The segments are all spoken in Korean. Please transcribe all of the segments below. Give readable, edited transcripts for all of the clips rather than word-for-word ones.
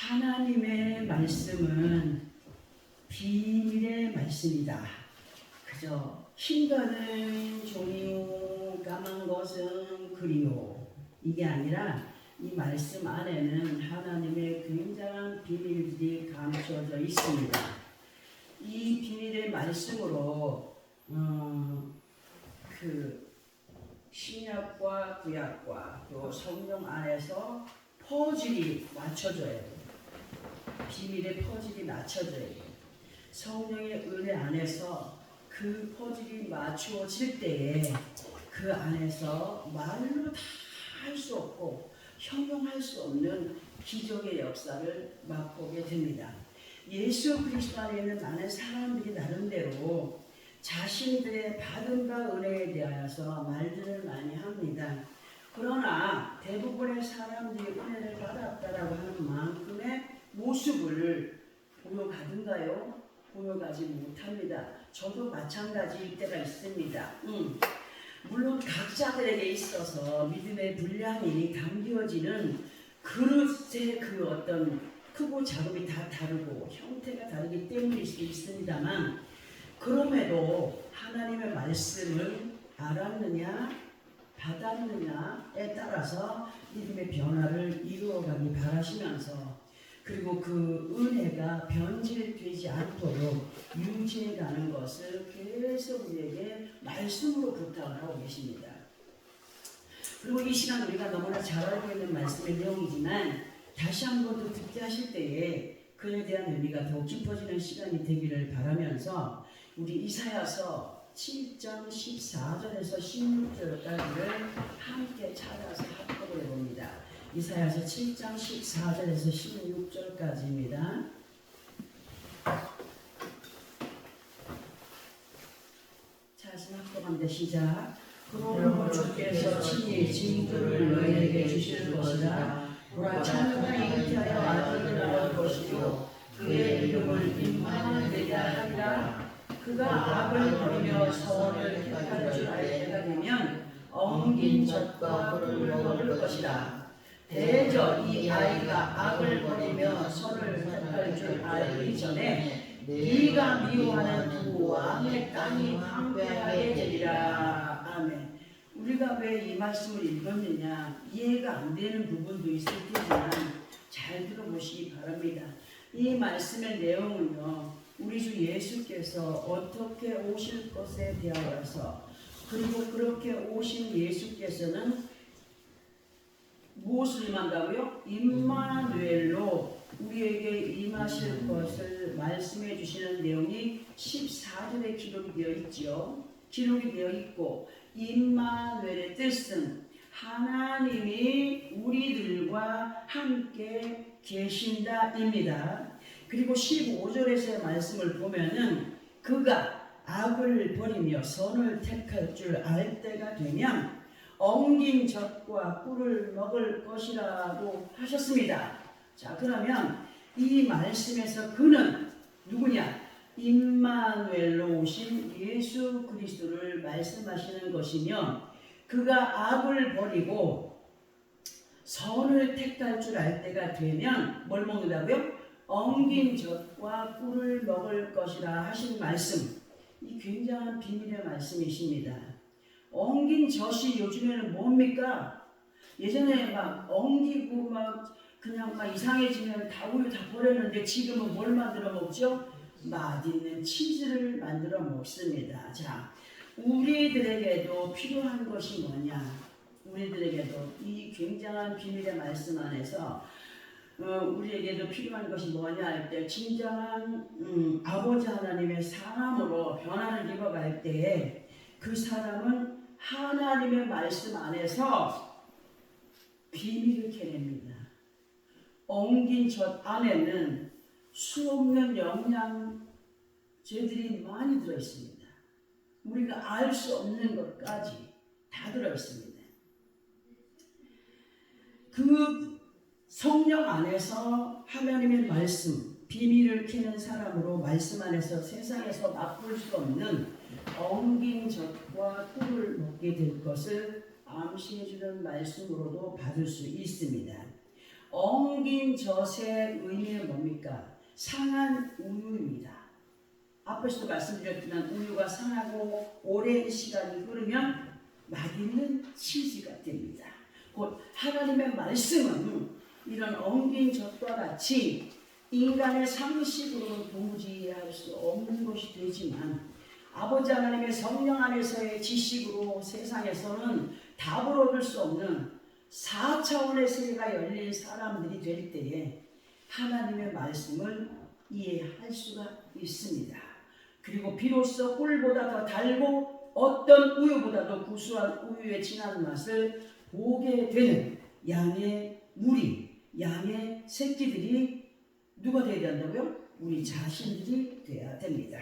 하나님의 말씀은 비밀의 말씀이다. 그저 힘가는 종이요 까만 것은 그리요. 이게 아니라 이 말씀 안에는 하나님의 굉장한 비밀들이 감춰져 있습니다. 이 비밀의 말씀으로 신약과 구약과 또 성경 안에서 퍼즐이 맞춰져야 돼요. 비밀의 퍼즐이 맞춰져야 돼요. 성령의 은혜 안에서 그 퍼즐이 맞추어질 때에 그 안에서 말로 다 할 수 없고 형용할 수 없는 기적의 역사를 맛보게 됩니다. 예수 그리스도 안에 있는 많은 사람들이 나름대로 자신들의 받은 바 은혜에 대하여서 말들을 많이 합니다. 그러나 대부분의 사람들이 은혜를 받았다라고 하는 만큼의 모습을 보여가든가요? 보여가지 못합니다. 저도 마찬가지일 때가 있습니다. 물론 각자들에게 있어서 믿음의 분량이 담겨지는 그릇의 그 어떤 크고 작음이 다 다르고 형태가 다르기 때문일 수 있습니다만, 그럼에도 하나님의 말씀을 알았느냐 받았느냐에 따라서 믿음의 변화를 이루어가기 바라시면서, 그리고 그 은혜가 변질되지 않도록 유지해가는 것을 계속 우리에게 말씀으로 부탁을 하고 계십니다. 그리고 이 시간 우리가 너무나 잘 알고 있는 말씀의 내용이지만 다시 한 번 더 듣게 하실 때에 그에 대한 의미가 더 깊어지는 시간이 되기를 바라면서, 우리 이사야서 7장 14절에서 16절까지를 함께 찾아서 합독을 해봅니다. 이사야서 7장 14절에서 16절까지입니다. 자신 합독합니다. 시작. 그러므로 주께서 친히 징조를 너희에게 주실 것이라. 보라, 처녀가 잉태하여 아들을 낳을 것이요 그의 이름을 임마누엘 하리라. 그가 악을 버리며 선을 택할 줄 알 때가 되면 엉긴 젖과 꿀을 먹을 것이라. 대저 이 아이가 악을 버리며 선을 택할 줄 알기 전에 네가 미워하는 부와 내 땅이 황폐하게 되리라. 아멘. 우리가 왜 이 말씀을 읽었느냐, 이해가 안 되는 부분도 있을 테지만 잘 들어보시기 바랍니다. 이 말씀의 내용은요, 우리 주 예수께서 어떻게 오실 것에 대하여서, 그리고 그렇게 오신 예수께서는 무엇을 임한다고요? 임마누엘로 우리에게 임하실 것을 말씀해 주시는 내용이 14절에 기록이 되어 있죠. 기록이 되어 있고, 임마누엘의 뜻은 하나님이 우리들과 함께 계신다입니다. 그리고 15절에서의 말씀을 보면은 그가 악을 버리며 선을 택할 줄 알 때가 되면 엉긴 젖과 꿀을 먹을 것이라고 하셨습니다. 자, 그러면 이 말씀에서 그는 누구냐? 임마누엘로 오신 예수 그리스도를 말씀하시는 것이며, 그가 악을 버리고 선을 택할 줄 알 때가 되면 뭘 먹는다고요? 엉긴 젖과 꿀을 먹을 것이라 하신 말씀, 이 굉장한 비밀의 말씀이십니다. 엉긴 젖이 요즘에는 뭡니까? 예전에 막 엉기고 그냥 이상해지면 다 우유 다 버렸는데 지금은 뭘 만들어 먹죠? 맛있는 치즈를 만들어 먹습니다. 자, 우리들에게도 필요한 것이 뭐냐? 우리들에게도 이 굉장한 비밀의 말씀 안에서 우리에게도 필요한 것이 뭐냐 할 때, 진정한 아버지 하나님의 사람으로 변화를 입어갈 때에 그 사람은 하나님의 말씀 안에서 비밀을 캐냅니다. 엉긴 젖 안에는 수없는 영양제들이 많이 들어있습니다. 우리가 알 수 없는 것까지 다 들어있습니다. 그 성령 안에서 하나님의 말씀, 비밀을 캐는 사람으로 말씀 안에서 세상에서 맛볼 수 없는 엉긴 젖과 꿀을 먹게 될 것을 암시해주는 말씀으로도 받을 수 있습니다. 엉긴 엉긴 젖의 의미는 뭡니까? 상한 우유입니다. 앞에서도 말씀드렸지만 우유가 상하고 오랜 시간이 흐르면 맛있는 치즈가 됩니다. 곧 하나님의 말씀은 이런 엉긴 젖과 같이 인간의 상식으로는 도무지 이해할 수 없는 것이 되지만 아버지 하나님의 성령 안에서의 지식으로 세상에서는 답을 얻을 수 없는 4차원의 세계가 열린 사람들이 될 때에 하나님의 말씀을 이해할 수가 있습니다. 그리고 비로소 꿀보다 더 달고 어떤 우유보다도 구수한 우유의 진한 맛을 보게 되는 양의 무리, 양의 새끼들이 누가 되어야 된다고요? 우리 자신들이 되어야 됩니다.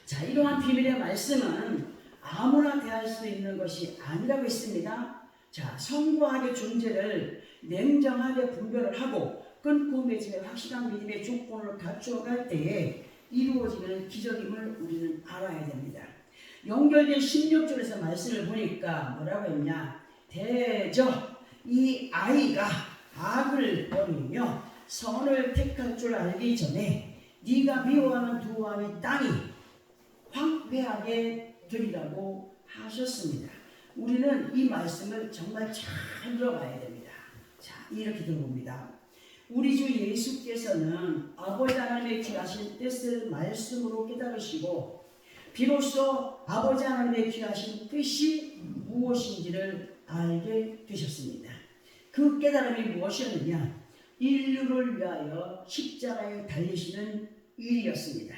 자, 이러한 비밀의 말씀은 아무나 대할 수 있는 것이 아니라고 했습니다. 자, 성과학의 존재를 냉정하게 분별을 하고 끊고 맺음의 확실한 믿음의 조건을 갖추어갈 때에 이루어지는 기적임을 우리는 알아야 됩니다. 연결된 16절에서 말씀을 보니까 뭐라고 했냐? 대저 이 아이가 악을 버리며 선을 택할 줄 알기 전에 네가 미워하는 두 왕의 땅이 황폐하게 되리라고 하셨습니다. 우리는 이 말씀을 정말 잘 들어봐야 됩니다. 자, 이렇게 들어봅니다. 우리 주 예수께서는 아버지 하나님의 귀하신 뜻을 말씀으로 깨달으시고 비로소 아버지 하나님의 귀하신 뜻이 무엇인지를 알게 되셨습니다. 그 깨달음이 무엇이었느냐? 인류를 위하여 십자가에 달리시는 일이었습니다.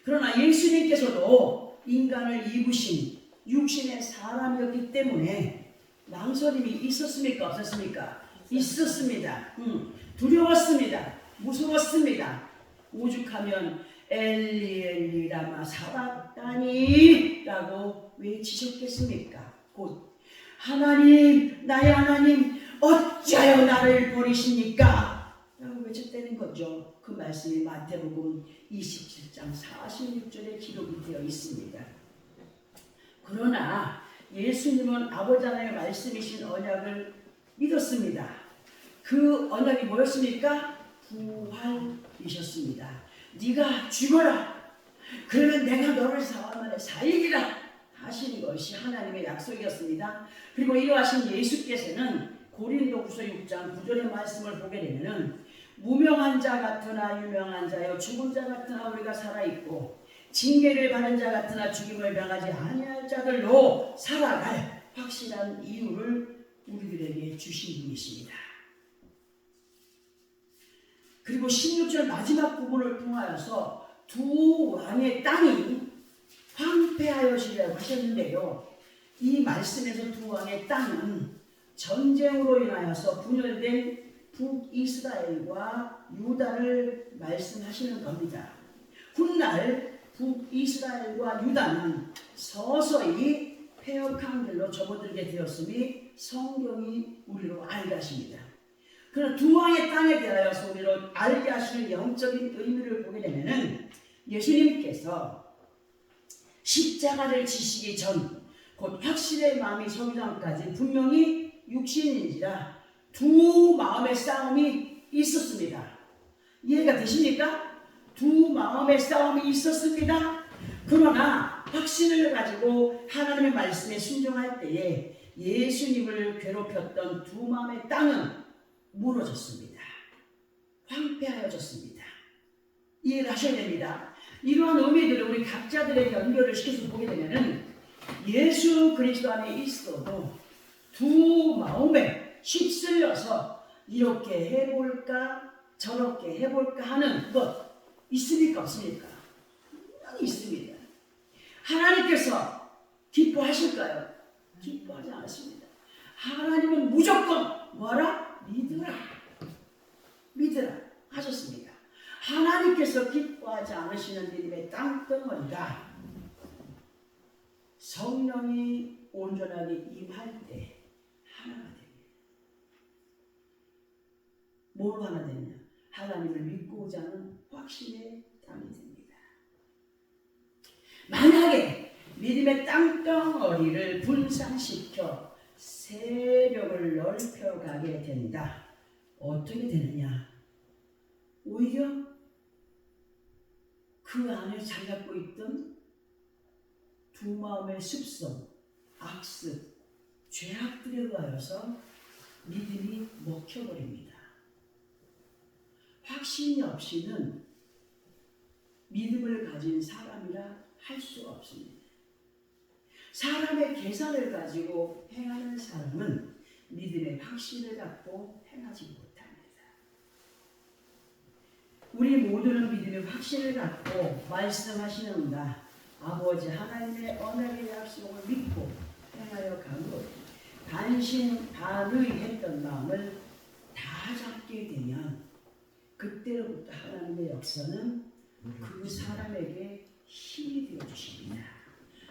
그러나 예수님께서도 인간을 입으신 육신의 사람이었기 때문에 망설임이 있었습니까? 없었습니까? 있었습니다. 두려웠습니다. 무서웠습니다. 오죽하면 엘리 엘리 라마 사박다니 라고 외치셨겠습니까? 곧 하나님 나의 하나님 어찌하여 나를 버리십니까? 라고 외쳤다는 거죠. 그 말씀이 마태복음 27장 46절에 기록이 되어 있습니다. 그러나 예수님은 아버지 하나님의 말씀이신 언약을 믿었습니다. 그 언약이 뭐였습니까? 부활이셨습니다. 네가 죽어라. 그러면 내가 너를 사흘 만에 살리리라 하신 것이 하나님의 약속이었습니다. 그리고 이러하신 예수께서는 고린도후서 6장 9절의 말씀을 보게 되면 무명한 자 같으나 유명한 자여 죽은 자 같으나 우리가 살아있고 징계를 받은 자 같으나 죽임을 당하지 아니할 자들로 살아갈 확실한 이유를 우리들에게 주신 분이십니다. 그리고 16절 마지막 부분을 통하여서 두 왕의 땅이 황폐하여지리라고 하셨는데요. 이 말씀에서 두 왕의 땅은 전쟁으로 인하여서 분열된 북이스라엘과 유다를 말씀하시는 겁니다. 훗날 북이스라엘과 유다는 서서히 폐역한 길로 접어들게 되었음이 성경이 우리로 알게 하십니다. 그러나 두 왕의 땅에 대하여서 우리로 알게 하시는 영적인 의미를 보게 되면 예수님께서 십자가를 지시기 전 곧 확신의 마음이 서기 전까지 분명히 육신인지라 두 마음의 싸움이 있었습니다. 이해가 되십니까? 두 마음의 싸움이 있었습니다. 그러나 확신을 가지고 하나님의 말씀에 순종할 때에 예수님을 괴롭혔던 두 마음의 땅은 무너졌습니다. 황폐하여졌습니다. 이해를 하셔야 됩니다. 이러한 의미들을 우리 각자들에게 연결을 시켜서 보게 되면 예수 그리스도 안에 있어도 두 마음에 휩쓸려서 이렇게 해볼까 저렇게 해볼까 하는 것 있습니까? 없습니까? 분명히 있습니다. 하나님께서 기뻐하실까요? 기뻐하지 않습니다. 하나님은 무조건 뭐라? 믿으라 하셨습니다. 하나님께서 기뻐하지 않으시는 믿음의 땅덩어리가 성령이 온전하게 임할 때 하나가 됩니다. 뭐로 하나 되느냐? 하나님을 믿고자 하는 확신의 땅이 됩니다. 만약에 믿음의 땅덩어리를 분산시켜 세력을 넓혀가게 된다. 어떻게 되느냐? 오히려 그 안에 자리 잡고 있던 두 마음의 습성, 악습, 죄악들에 의하여서 믿음이 먹혀버립니다. 확신이 없이는 믿음을 가진 사람이라 할 수가 없습니다. 사람의 계산을 가지고 행하는 사람은 믿음의 확신을 갖고 행하지 못합니다. 우리 모두는 믿음의 확신을 갖고 말씀하시는가 아버지 하나님의 언약의 약속을 믿고 행하여 가므로 반신반의했던 마음을 다 잡게 되면 그때로부터 하나님의 역사는 그 사람에게 힘이 되어주십니다.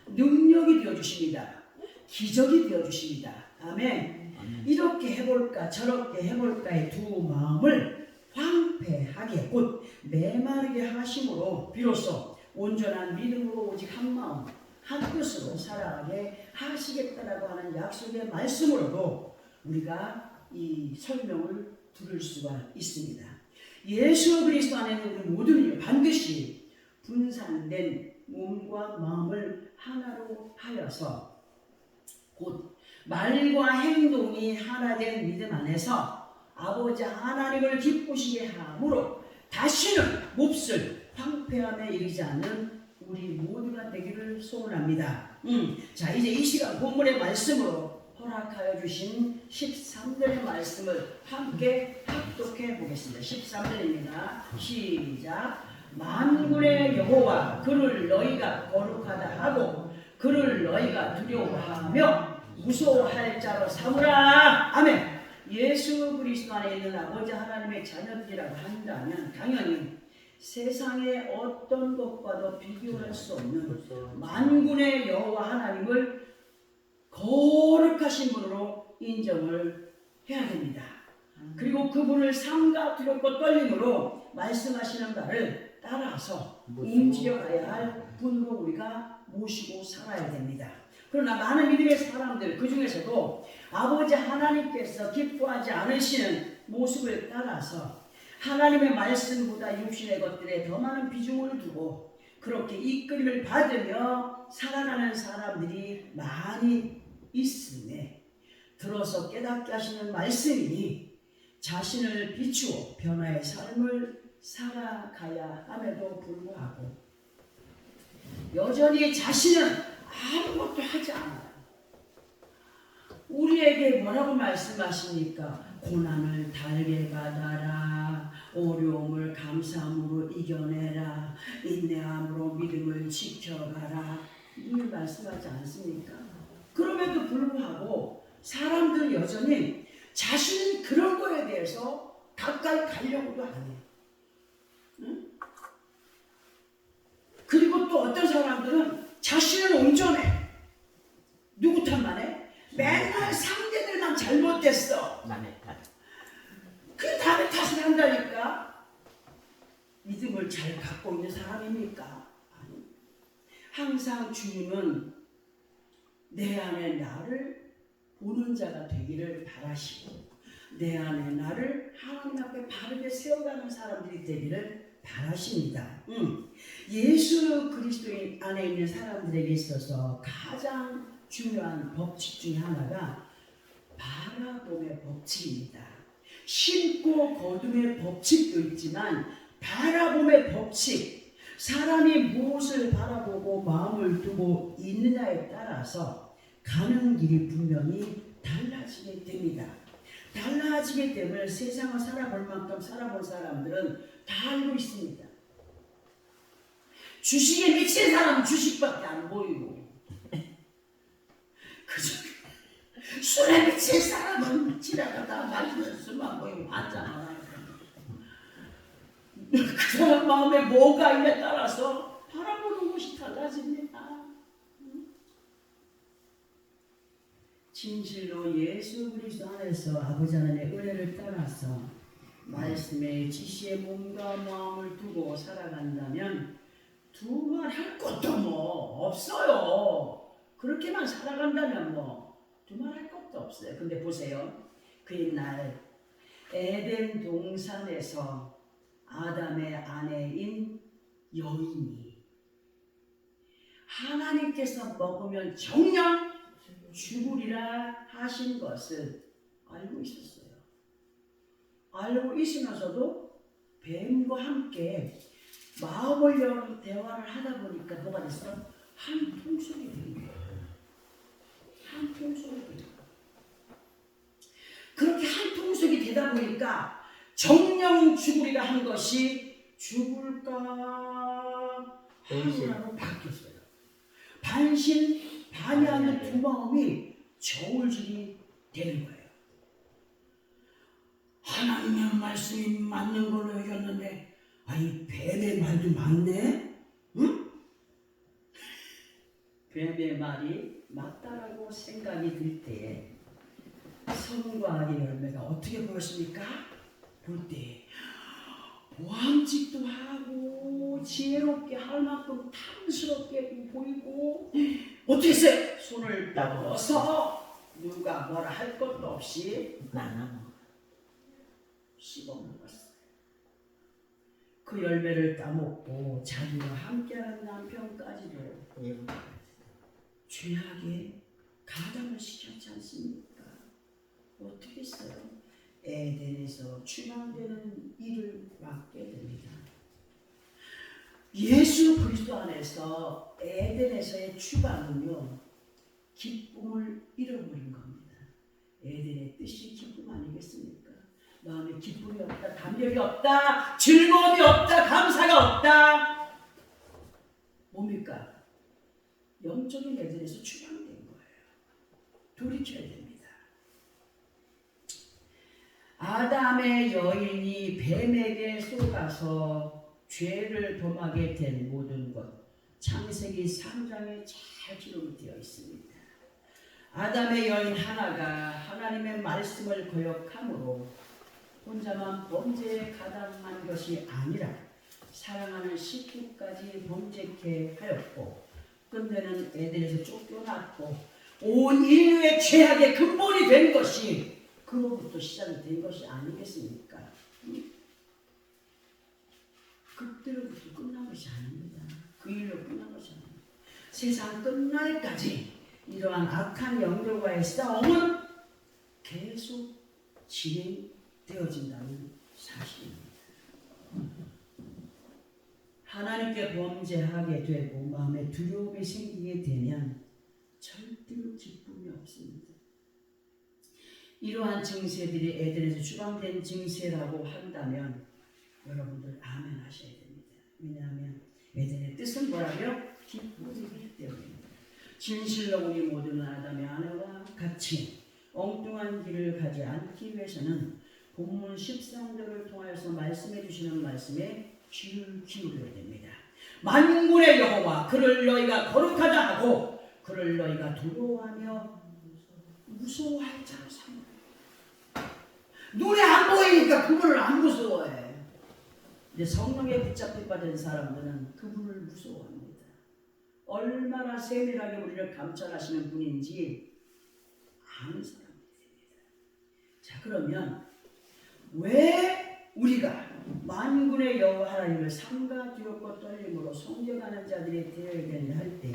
능력이 되어주십니다. 기적이 되어주십니다. 아멘. 이렇게 해볼까 저렇게 해볼까의 두 마음을 황폐하게 곧 메마르게 하심으로 비로소 온전한 믿음으로 오직 한 마음 한 뜻으로 살아가게 하시겠다라고 하는 약속의 말씀으로도 우리가 이 설명을 들을 수가 있습니다. 예수 그리스도 안에는 우리 모두는 반드시 분산된 몸과 마음을 하나로 하여서 곧 말과 행동이 하나된 믿음 안에서 아버지 하나님을 기쁘시게 하므로 다시는 몹쓸 황폐함에 이르지 않는 우리 모두가 되기를 소원합니다. 자, 이제 이 시간 본문의 말씀으로 허락하여 주신 13절의 말씀을 함께 합독해 보겠습니다. 13절입니다. 시작. 만군의 여호와 그를 너희가 거룩하다 하고 그를 너희가 두려워하며 무서워할 자로 삼으라. 아멘. 예수 그리스도 안에 있는 아버지 하나님의 자녀들이라고 한다면 당연히 세상의 어떤 것과도 비교할 수 없는 만군의 여호와 하나님을 거룩하신 분으로 인정을 해야 됩니다. 그리고 그분을 삼가 두렵고 떨림으로 말씀하시는 바를 따라서 움직여가야 할 분으로 우리가 모시고 살아야 됩니다. 그러나 많은 믿음의 사람들 그 중에서도 아버지 하나님께서 기뻐하지 않으시는 모습을 따라서 하나님의 말씀보다 육신의 것들에 더 많은 비중을 두고 그렇게 이끌림을 받으며 살아가는 사람들이 많이 있음에 들어서 깨닫게 하시는 말씀이니 자신을 비추어 변화의 삶을 살아가야 함에도 불구하고 여전히 자신은 아무것도 하지 않아요. 우리에게 뭐라고 말씀하십니까? 고난을 달게 받아라. 어려움을 감사함으로 이겨내라. 인내함으로 믿음을 지켜가라. 이걸 말씀하지 않습니까? 그럼에도 불구하고 사람들은 여전히 자신은 그런 거에 대해서 가까이 가려고도 안 해요. 응? 그리고 또 어떤 사람들은 자신은 온전해. 누구 탓만 해? 맨날 상대들만 잘못됐어. 남의 탓. 그 남의 탓을 한다니까. 믿음을 잘 갖고 있는 사람입니까? 아니. 항상 주님은 내 안에 나를 보는 자가 되기를 바라시고 내 안에 나를 하나님 앞에 바르게 세워가는 사람들이 되기를 바라십니다. 예수 그리스도 안에 있는 사람들에게 있어서 가장 중요한 법칙 중에 하나가 바라봄의 법칙입니다. 심고 거둠의 법칙도 있지만 바라봄의 법칙, 사람이 무엇을 바라보고 마음을 두고 있느냐에 따라서 가는 길이 분명히 달라지게 됩니다. 달라지게 되면 세상을 살아볼 만큼 살아본 사람들은 다 알고 있습니다. 주식에 미친 사람은 주식밖에 안 보이고 술에 미친 사람은 지나가다 마시는 술만 보이고 봤잖아. 그 사람 마음에 뭐가 있냐에 따라서 바라보는 것이 달라집니다. 진실로 예수 그리스도 안에서 아버지 하나님의 은혜를 따라서 말씀의 지시에 몸과 마음을 두고 살아간다면 두말할 것도 뭐 없어요. 그렇게만 살아간다면 뭐 두말할 것도 없어요. 근데 보세요. 그 옛날 에덴 동산에서 아담의 아내인 여인이 하나님께서 먹으면 정녕 죽으리라 하신 것을 알고 있었어요. 알고 있으면서도 뱀과 함께 마음을 열어 대화를 하다 보니까 뭐가 됐어? 한 통속이 된 거예요. 한 통속이 된 거예요. 그렇게 한 통속이 되다 보니까 정령 죽으리라 한 것이 죽을까 하루라로 바뀌었어요. 반신반의하는 두 마음이 저울질이 되는 거예요. 하나님의 말씀이 맞는 걸로 여겼는데 이 뱀의 말도 맞네? 응? 뱀의 말이 맞다라고 생각이 들 때에 선과 악의 열매가 어떻게 보였습니까? 볼 때 보암직도 하고 지혜롭게 할 만큼 탐스럽게 보이고 어떻게 했어요? 손을 떠서 누가 뭐라 할 것도 없이 씹어 먹었어요. 그 열매를 따먹고 자기와 함께하는 남편까지도 죄악에 가담을 시켰지 않습니까? 어떻게 했어요? 에덴에서 추방되는 일을 맡게 됩니다. 예수 그리스도 안에서 에덴에서의 추방은요, 기쁨을 잃어버린 겁니다. 에덴의 뜻이 기쁨 아니겠습니까? 마음에 기쁨이 없다, 감격이 없다, 즐거움이 없다, 감사가 없다. 뭡니까? 영적인 에덴에서 추방된 거예요. 돌이켜야 됩니다. 아담의 여인이 뱀에게 속아서 죄를 범하게 된 모든 것, 창세기 3장에 잘 기록되어 있습니다. 아담의 여인 하나가 하나님의 말씀을 거역함으로 혼자만 범죄에 가담한 것이 아니라 사랑하는 식구까지 범죄케 하였고, 끝내는 에덴에서 쫓겨났고 온 인류의 죄악의 근본이 된 것이 그로부터 시작이 된 것이 아니겠습니까? 그때로부터 끝난 것이 아닙니다. 그 일로 끝난 것이 아닙니다. 세상 끝날까지 이러한 악한 영들과의 싸움은 계속 진행되어진다는 사실입니다. 하나님께 범죄하게 되고 마음에 두려움이 생기게 되면 절대로 기쁨이 없습니다. 이러한 증세들이 에덴에서 추방된 증세라고 한다면 여러분들 아멘 하셔야 됩니다. 왜냐하면 에덴의 뜻은 뭐라고요? 기쁨이기 때문입니다. 진실로 우리 모두는 아담의 아내와 같이 엉뚱한 길을 가지 않기 위해서는 본문 13절을 통하여서 말씀해 주시는 말씀에 귀를 기울여야 됩니다. 만군의 여호와 그를 너희가 거룩하다 하고 그를 너희가 두려워하며 무서워할 자로 삼으라. 눈에 안 보이니까 그분을 안 무서워해. 근데 성령에 붙잡혀 받은 사람들은 그분을 무서워합니다. 얼마나 세밀하게 우리를 감찰하시는 분인지 아는 사람들입니다. 자, 그러면 왜 우리가 만군의 여호와 하나님을 삼가 두렵고 떨림으로 섬겨가는 자들이 되어야 되느냐 할 때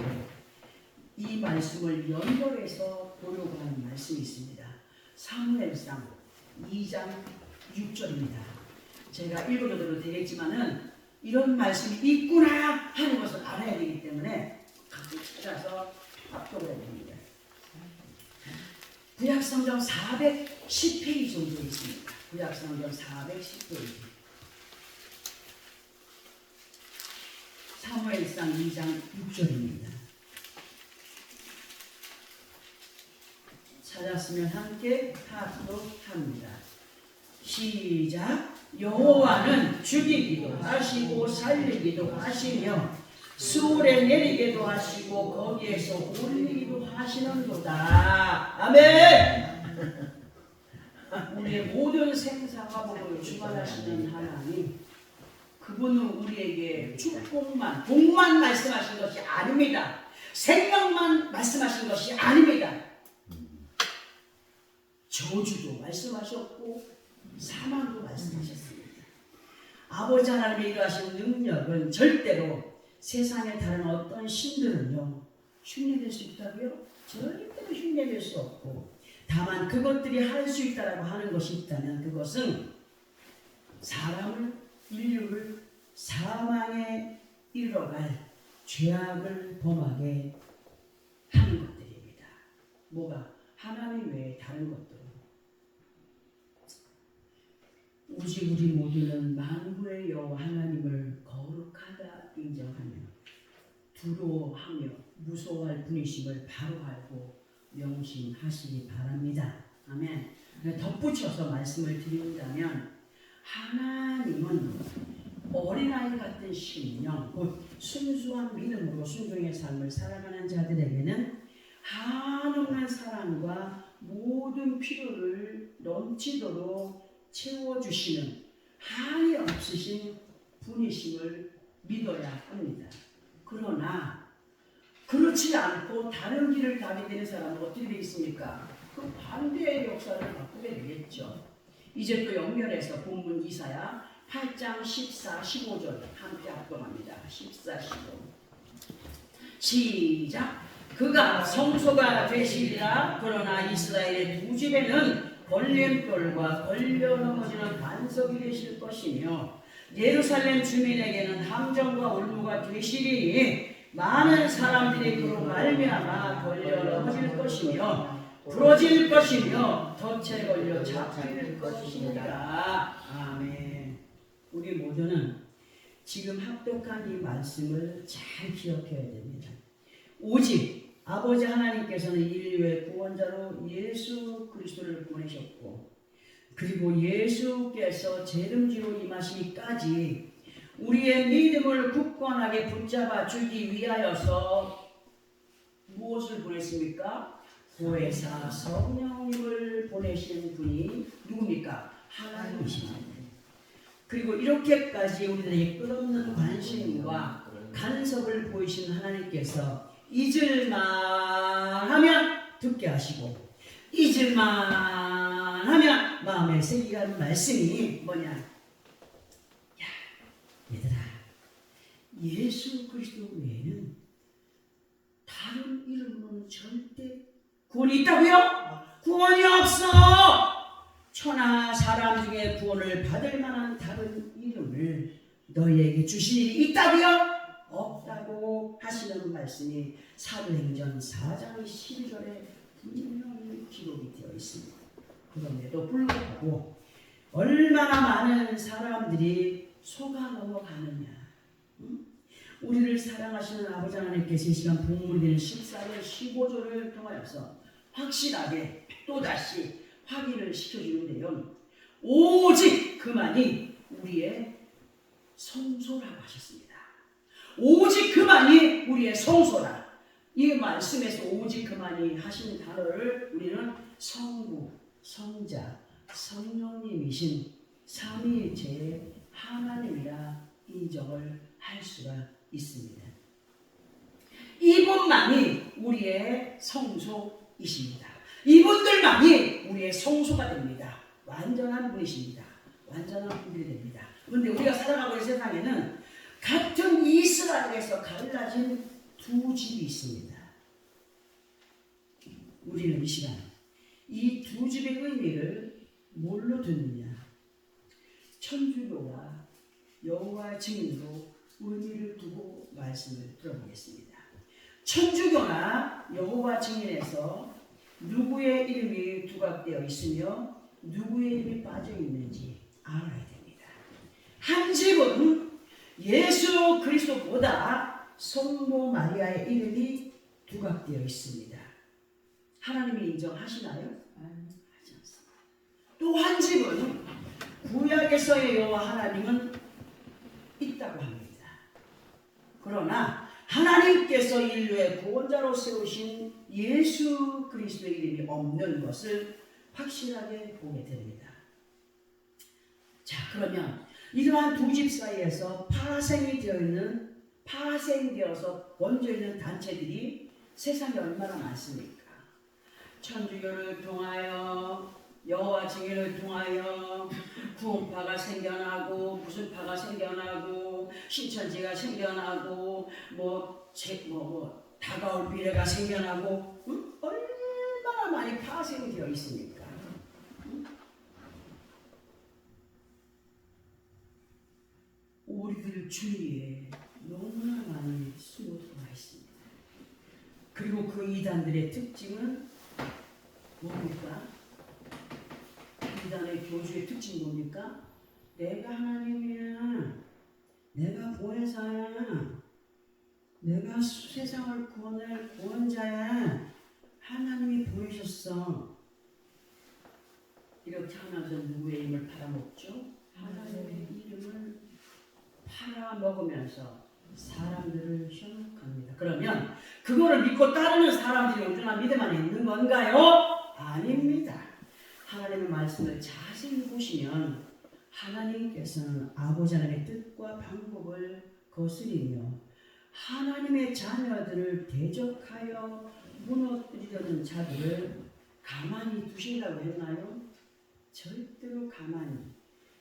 이 말씀을 연결해서 보려고 하는 말씀이 있습니다. 사무엘상 2장 6절입니다. 제가 읽어도 되겠지만은 이런 말씀이 있구나 하는 것을 알아야 되기 때문에 가끔 찾아서 합독을 해야 됩니다. 구약성경 410페이지 정도 있습니다. 구약성경 410페이지. 사무엘상 2장 6절입니다. 찾았으면 함께 합독합니다. 시작. 여호와는 죽이기도 하시고 살리기도 하시며 수월에 내리기도 하시고 거기에서 올리기도 하시는도다. 아멘. 우리의 모든 생사화복을 주관하시는 하나님, 그분은 우리에게 축복만, 복만 말씀하신 것이 아닙니다. 생명만 말씀하신 것이 아닙니다. 저주도 말씀하셨고 사망도 말씀하셨습니다. 아버지 하나님의 이러하신 능력은 절대로 세상에 다른 어떤 신들은요 흉내낼 수 있다고요? 절대로 흉내낼 수 없고, 다만 그것들이 할 수 있다라고 하는 것이 있다면 그것은 인류를 사망에 이르러갈 죄악을 범하게 하는 것들입니다. 뭐가? 하나님 외에 다른 것들. 오직 우리 모두는 만구의 여호와 하나님을 거룩하다 인정하며 두려워하며 무서워할 분이심을 바로 알고 명심하시기 바랍니다. 아멘. 덧붙여서 말씀을 드린다면 하나님은 어린아이 같은 심령, 곧 순수한 믿음으로 순종의 삶을 살아가는 자들에게는 한없는 사랑과 모든 필요를 넘치도록 채워주시는 한이 없으신 분이심을 믿어야 합니다. 그러나 그렇지 않고 다른 길을 가게 되는 사람은 어떻게 되겠습니까? 그 반대의 역사를 바꾸게 되겠죠. 이제 또 연결해서 본문 이사야 8장 14, 15절 함께 합동합니다. 14, 15 시작. 그가 성소가 되시리라. 그러나 이스라엘의 두 집에는 걸림돌과 걸려 넘어지는 반석이 되실 것이며 예루살렘 주민에게는 함정과 올무가 되시리니 많은 사람들이 그로 말미암아 걸려 넘어질 것이며 부러질 것이며 덫에 걸려 잡힐 것이니라. 아멘. 우리 모두는 지금 합독한 이 말씀을 잘 기억해야 됩니다. 오직 아버지 하나님께서는 인류의 구원자로 예수 그리스도를 보내셨고, 그리고 예수께서 재림지로 임하시기까지 우리의 믿음을 굳건하게 붙잡아 주기 위하여서 무엇을 보냈습니까? 보혜사 성령님을 보내신 분이 누굽니까? 하나님이십니다. 그리고 이렇게까지 우리들에게 끝없는 관심과 간섭을 보이신 하나님께서 잊을만 하면 듣게 하시고 잊을만 하면 마음에 새기게 하는 말씀이 뭐냐? 야, 얘들아, 예수 그리스도 외에는 다른 이름으로는 절대 구원이 있다고요? 구원이 없어. 천하 사람 중에 구원을 받을 만한 다른 이름을 너희에게 주신 일이 있다고요? 없다고 하시는 말씀이 사도행전 4장 12절에 분명히 기록이 되어 있습니다. 그런데도 불구하고 얼마나 많은 사람들이 속아 넘어가느냐. 우리를 사랑하시는 아버지 하나님께서 이 시간 본문이 되는 14절 15절을 통하여서 확실하게 또다시 확인을 시켜주는데요. 오직 그만이 우리의 성소라고 하셨습니다. 오직 그만이 우리의 성소라. 이 말씀에서 오직 그만이 하신 단어를 우리는 성부, 성자, 성령님이신 삼위일체의 하나님이라 인정을 할 수가 있습니다. 이분만이 우리의 성소이십니다. 이분들만이 우리의 성소가 됩니다. 완전한 분이십니다. 완전한 분들이 됩니다. 그런데 우리가 살아가고 있는 세상에는 같은 이스라엘에서 갈라진 두 집이 있습니다. 우리는 이 시간 이 두 집의 의미를 뭘로 듣느냐? 천주교와 여호와 증인으로 의미를 두고 말씀을 들어보겠습니다. 천주교나 여호와 증인에서 누구의 이름이 두각되어 있으며 누구의 이름이 빠져 있는지 알아야 됩니다. 한 집은 예수 그리스도보다 성모 마리아의 이름이 두각되어 있습니다. 하나님이 인정하시나요? 하지 않습니다. 또 한 집은 구약에서의 여호와 하나님은 있다고 합니다. 그러나 하나님께서 인류의 구원자로 세우신 예수 그리스도의 이름이 없는 것을 확실하게 보게 됩니다. 자, 그러면 이러한 두 집 사이에서 파생되어서 번져 있는 단체들이 세상에 얼마나 많습니까? 천주교를 통하여 여호와 증인을 통하여 구원파가 생겨나고 무슨 파가 생겨나고 신천지가 생겨나고 다가올 미래가 생겨나고 얼마나 많이 파생되어 있습니까? 우리들 주위에 너무나 많이 숨어 들어와 있습니다. 그리고 그 이단들의 특징은 뭡니까? 이단의 교주의 특징이 뭡니까? 내가 하나님이야, 내가 보혜사야, 내가 세상을 구원할 구원자야, 하나님이 보내셨어. 이렇게 하면서 누구의 이름을 팔아먹죠? 하나님의 이름을 팔아먹으면서 사람들을 현혹합니다. 그러면 그거를 믿고 따르는 사람들이 온전한 믿음 안에 있는 건가요? 아닙니다. 하나님의 말씀을 자세히 보시면 하나님께서는 아버지 하나님의 뜻과 방법을 거스리며 하나님의 자녀들을 대적하여 무너뜨리려는 자들을 가만히 두신다고 했나요? 절대로 가만히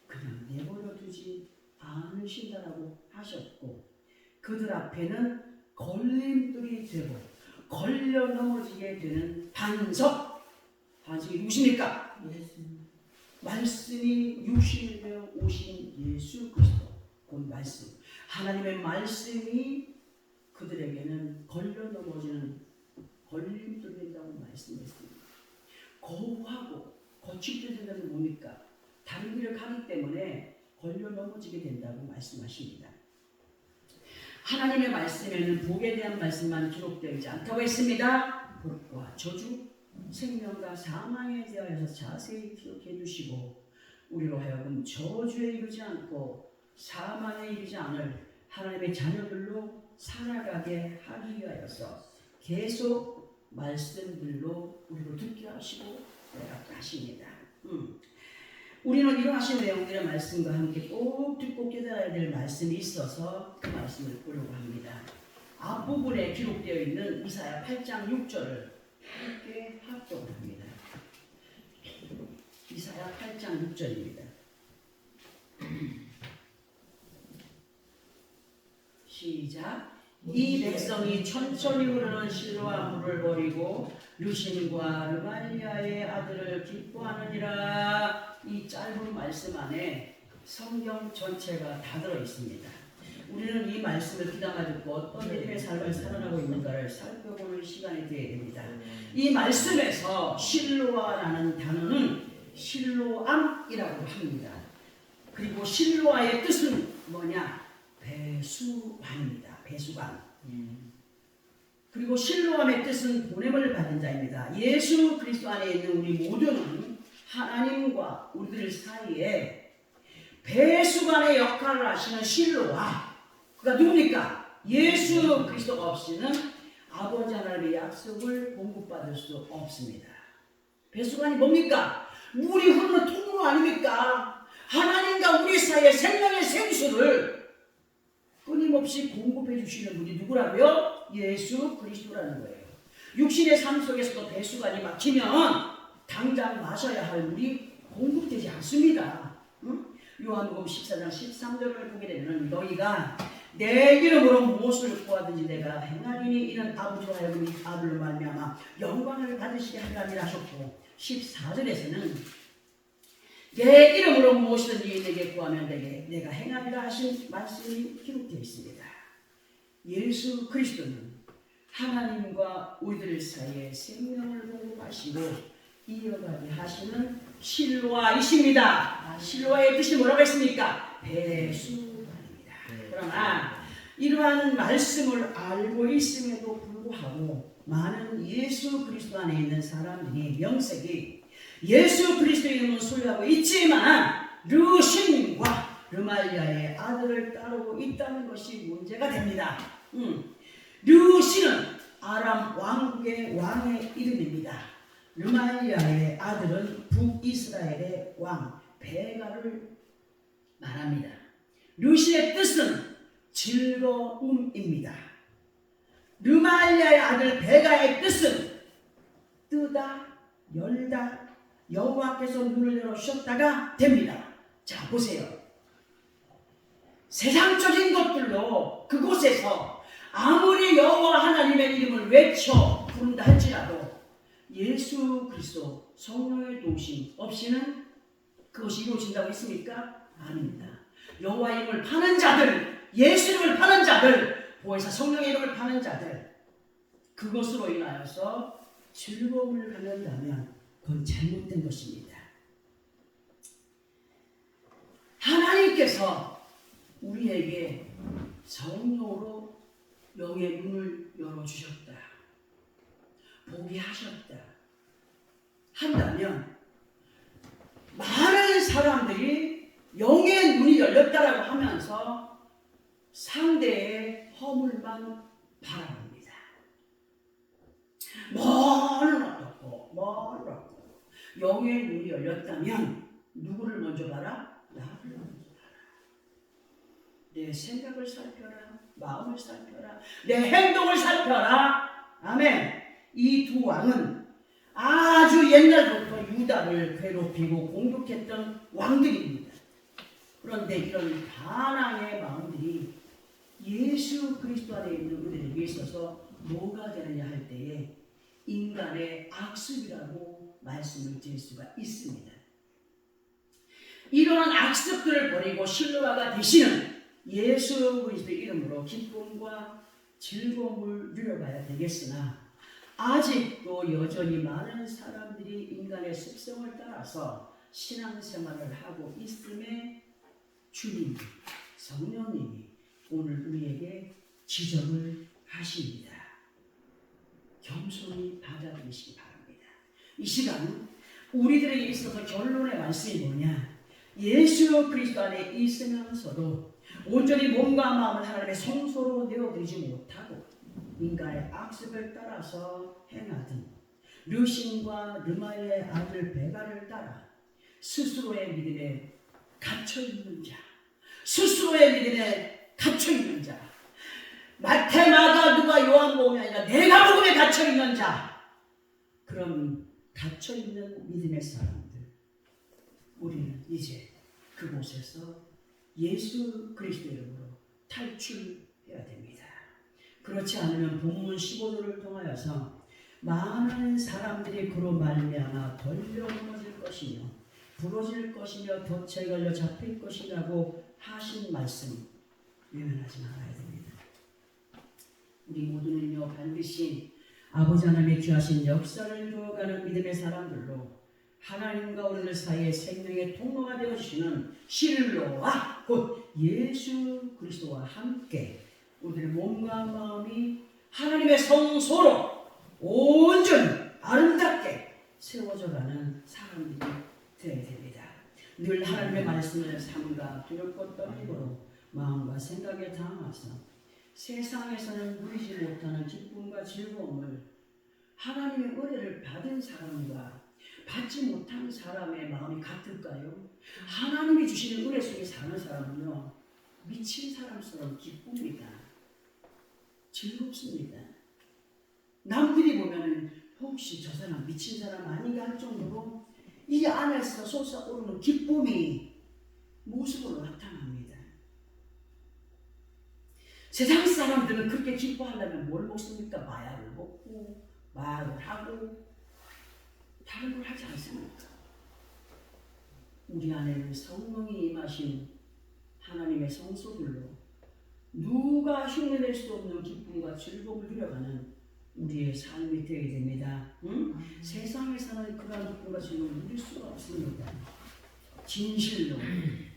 그냥 내버려 두지 않으신다라고 하셨고, 그들 앞에는 걸림돌이 되고 걸려 넘어지게 되는 반석이 누구십니까? 말씀이 육신되어 오신 예수 그리스도, 곧 말씀, 하나님의 말씀이 그들에게는 걸려 넘어지는 걸림돌이 된다고 말씀했습니다. 거부하고 거칠게 된다는 뭡니까? 다른 길을 가기 때문에 걸려 넘어지게 된다고 말씀하십니다. 하나님의 말씀에는 복에 대한 말씀만 기록되어 있지 않다고 했습니다. 복과 저주, 생명과 사망에 대하여서 자세히 기록해 주시고 우리로 하여금 저주에 이르지 않고 사망에 이르지 않을 하나님의 자녀들로 살아가게 하기 위하여서 계속 말씀들로 우리로 듣게 하시고 깨닫게 하십니다. 우리는 이러 하신 내용들의 말씀과 함께 꼭 듣고 깨달아야 될 말씀이 있어서 그 말씀을 보려고 합니다. 앞부분에 기록되어 있는 이사야 8장 6절을 함께 합독을 합니다. 이사야 8장 6절입니다. 시작. 이 백성이 천천히 흐르는 실로아 물을 버리고 르신과 르말리아의 아들을 기뻐하느니라. 이 짧은 말씀 안에 성경 전체가 다 들어 있습니다. 우리는 이 말씀을 귀담아 듣고 어떤 믿음의 삶을 살아가고 있는가를 살펴보는 시간이 되어야 됩니다. 이 말씀에서 실로아라는 단어는 실로암이라고 합니다. 그리고 실로아의 뜻은 뭐냐? 배수관입니다. 배수관. 그리고 실로암의 뜻은 보냄을 받은 자입니다. 예수 그리스도 안에 있는 우리 모두는 하나님과 우리들 사이에 배수관의 역할을 하시는 실로아, 그가 누굽니까? 예수 그리스도가 없이는 아버지 하나님의 약속을 공급받을 수 없습니다. 배수관이 뭡니까? 물이 흐르는 통로 아닙니까? 하나님과 우리 사이의 생명의 생수를 끊임없이 공급해 주시는 분이 누구라고요? 예수 그리스도라는 거예요. 육신의 삶 속에서도 배수관이 막히면 당장 마셔야 할 물이 공급되지 않습니다. 요한복음 14장 13절을 보게 되면 너희가 내 이름으로 무엇을 구하든지 내가 행하리니 이는 아버지로 하여금 이 아들로 말미암아 영광을 받으시게 하리라 하셨고, 14절에서는 내 이름으로 무엇이든지 내게 구하면 내가 행하리라 하신 말씀이 기록되어 있습니다. 예수 그리스도는 하나님과 우리들 사이에 생명을 공급하시고 이어가게 하시는 실로아이십니다. 실로아의 뜻이 뭐라고 했습니까? 배수관입니다. 그러나 이러한 말씀을 알고 있음에도 불구하고 많은 예수 그리스도 안에 있는 사람들이 명색이 예수 그리스도의 이름을 소유하고 있지만 르신과 르말리아의 아들을 따르고 있다는 것이 문제가 됩니다. 르신은 아람 왕국의 왕의 이름입니다. 르말리아의 아들은 북이스라엘의 왕 베가를 말합니다. 르신의 뜻은 즐거움입니다. 르말리아의 아들 베가의 뜻은 뜨다, 열다, 여호와께서 눈을 열어주셨다가 됩니다. 자, 보세요. 세상적인 것들로 그곳에서 아무리 여호와 하나님의 이름을 외쳐 부른다 할지라도 예수 그리스도 성령의 도우심 없이는 그것이 이루어진다고 했습니까? 아닙니다. 여호와 이름을 파는 자들, 예수 이름을 파는 자들, 보혜사 성령의 이름을 파는 자들, 그것으로 인하여서 즐거움을 갖는다면 그건 잘못된 것입니다. 하나님께서 우리에게 성령으로 영의 눈을 열어주셨다, 보게 하셨다 한다면 많은 사람들이 영의 눈이 열렸다라고 하면서 상대의 허물만 바라봅니다. 뭐는 어떻고 뭐는 어떻고. 영의 눈이 열렸다면 누구를 먼저 봐라? 나를 먼저 봐라. 내 생각을 살펴라, 마음을 살펴라, 내 행동을 살펴라. 아멘. 이 두 왕은 아주 옛날부터 유다를 괴롭히고 공격했던 왕들입니다. 그런데 이런 반항의 마음들이 예수 그리스도 안에 있는 우리들에게 있어서 뭐가 되느냐 할 때에 인간의 악습이라고 말씀을 드릴 수가 있습니다. 이러한 악습들을 버리고 신뢰가 되시는 예수 그리스도의 이름으로 기쁨과 즐거움을 누려봐야 되겠으나 아직도 여전히 많은 사람들이 인간의 습성을 따라서 신앙생활을 하고 있음에 주님, 성령님이 오늘 우리에게 지적을 하십니다. 겸손히 받아들이시기 바랍니다. 이 시간 우리들에게 있어서 결론의 말씀이 뭐냐? 예수 그리스도 안에 있으면서도 온전히 몸과 마음을 하나님의 성소로 내어드리지 못하고 인간의 악습을 따라서 행하든 르신과 르마의 아들 베가를 따라 스스로의 믿음에 갇혀있는 자, 스스로의 믿음에 갇혀있는 자, 마태, 마가, 누가, 요한복음이 아니라 내가 복음에 갇혀있는 자, 그런 갇혀있는 믿음의 사람들, 우리는 이제 그곳에서 예수 그리스도 이름으로 탈출해야 됩니다. 그렇지 않으면 본문 15절을 통하여서 많은 사람들이 그로 말미암아 돌려 넘어질 것이며 부러질 것이며 덫에 걸려 잡힐 것이라고 하신 말씀 외면하지 말아야 됩니다. 우리 모두는요 반드시 아버지 하나님의 귀하신 역사를 이루어가는 믿음의 사람들로 하나님과 우리들 사이에 생명의 통로가 되어주시는 실로와 곧 예수 그리스도와 함께 우리들의 몸과 마음이 하나님의 성소로 온전히 아름답게 세워져가는 사람들이 되어야 됩니다. 늘 하나님의 말씀을 삼가 두렵고 떨림으로 마음과 생각에 담아서 세상에서는 누리지 못하는 기쁨과 즐거움을 하나님의 은혜를 받은 사람과 받지 못한 사람의 마음이 같을까요? 하나님이 주시는 은혜 속에 사는 사람은요 미친 사람처럼 기쁩니다. 즐겁습니다. 남들이 보면은 혹시 저 사람 미친 사람 아닌가 할 정도로 이 안에서 솟아오르는 기쁨이 모습으로 나타납니다. 세상 사람들은 그렇게 기뻐하려면 뭘 먹습니까? 마약을 먹고 말을 하고 다른 걸 하지 않습니까? 우리 안에는 성령이 임하신 하나님의 성소들로 누가 흉내낼 수 없는 기쁨과 즐거움을 누려가는 우리의 삶이 되어야 됩니다. 응? 세상에서는 그런 기쁨과 즐거움을 누릴 수가 없습니다. 진실로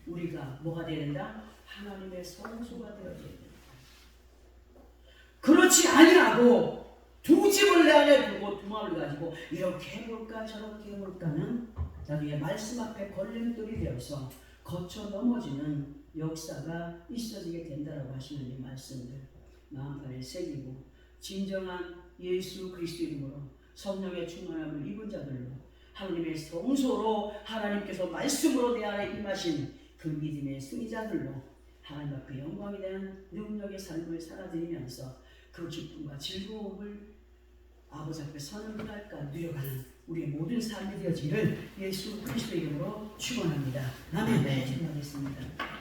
우리가 뭐가 되어야 된다? 하나님의 성소가 되어야 됩니다. 그렇지 아니하고 두 집을 내 안에 두고 두 마음을 가지고 이렇게 해볼까 저렇게 해볼까는 나중에 말씀 앞에 걸림돌이 되어서 거쳐 넘어지는 역사가 있어지게 된다라고 하시는 이 말씀들 마음판에 새기고 진정한 예수 그리스도 이름으로 성령의 충만함을 입은 자들로 하나님의 성소로 하나님께서 말씀으로 내 안에 임하신 그 믿음의 승리자들로 하나님 앞에 영광에 대한 능력의 삶을 살아드리면서 그 기쁨과 즐거움을 아버지 앞에 서는 그날까 누려가는 우리 모든 삶이 되어지기를 예수 그리스도의 이름으로 축원합니다. 아멘. 아멘. 기도하겠습니다.